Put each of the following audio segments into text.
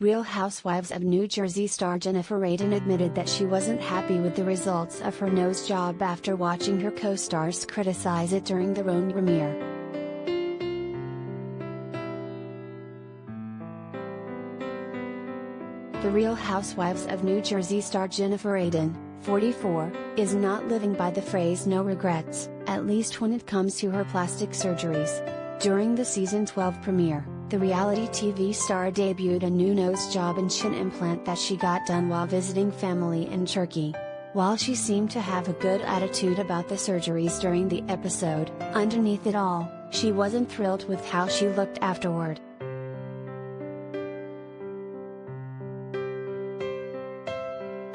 Real Housewives of New Jersey star Jennifer Aydin admitted that she wasn't happy with the results of her nose job after watching her co-stars criticize it during the RHONJ premiere. The Real Housewives of New Jersey star Jennifer Aydin, 44, is not living by the phrase "no regrets," at least when it comes to her plastic surgeries. During the season 12 premiere, the reality TV star debuted a new nose job and chin implant that she got done while visiting family in Turkey. While she seemed to have a good attitude about the surgeries during the episode, underneath it all, she wasn't thrilled with how she looked afterward.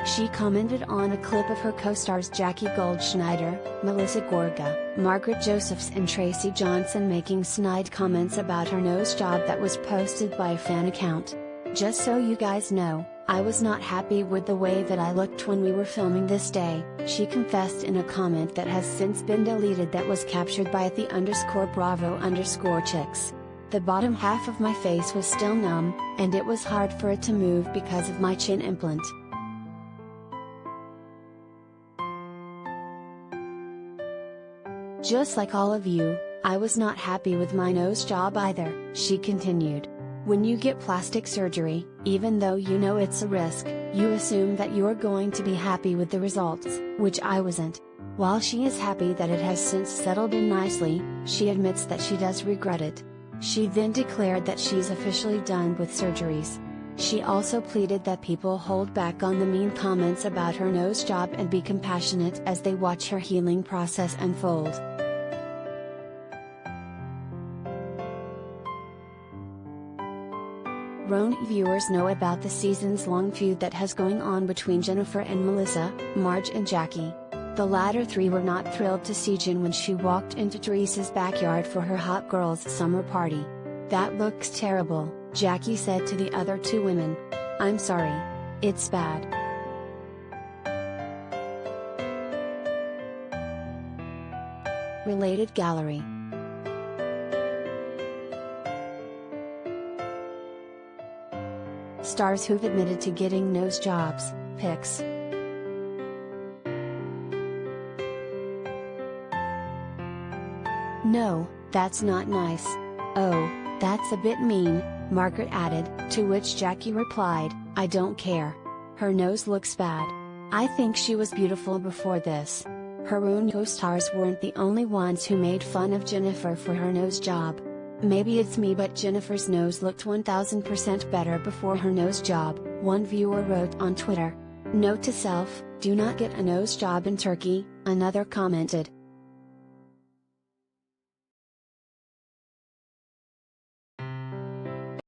She commented on a clip of her co-stars Jackie Goldschneider, Melissa Gorga, Margaret Josephs and Tracy Johnson making snide comments about her nose job that was posted by a fan account. "Just so you guys know, I was not happy with the way that I looked when we were filming this day," she confessed in a comment that has since been deleted that was captured by @the_bravo_chicks. "The bottom half of my face was still numb, and it was hard for it to move because of my chin implant. Just like all of you, I was not happy with my nose job either," she continued. "When you get plastic surgery, even though you know it's a risk, you assume that you're going to be happy with the results, which I wasn't." While she is happy that it has since settled in nicely, she admits that she does regret it. She then declared that she's officially done with surgeries. She also pleaded that people hold back on the mean comments about her nose job and be compassionate as they watch her healing process unfold. RHONJ viewers know about the seasons-long feud that has going on between Jennifer and Melissa, Marge and Jackie. The latter three were not thrilled to see Jen when she walked into Teresa's backyard for her hot girls' summer party. "That looks terrible," Jackie said to the other two women. "I'm sorry. It's bad." Related gallery. Stars who've admitted to getting nose jobs, pics. "No, that's not nice. Oh, that's a bit mean," Margaret added, to which Jackie replied, "I don't care. Her nose looks bad. I think she was beautiful before this." Her RHONJ co-stars weren't the only ones who made fun of Jennifer for her nose job. "Maybe it's me, but Jennifer's nose looked 1000% better before her nose job," one viewer wrote on Twitter. "Note to self, do not get a nose job in Turkey," another commented.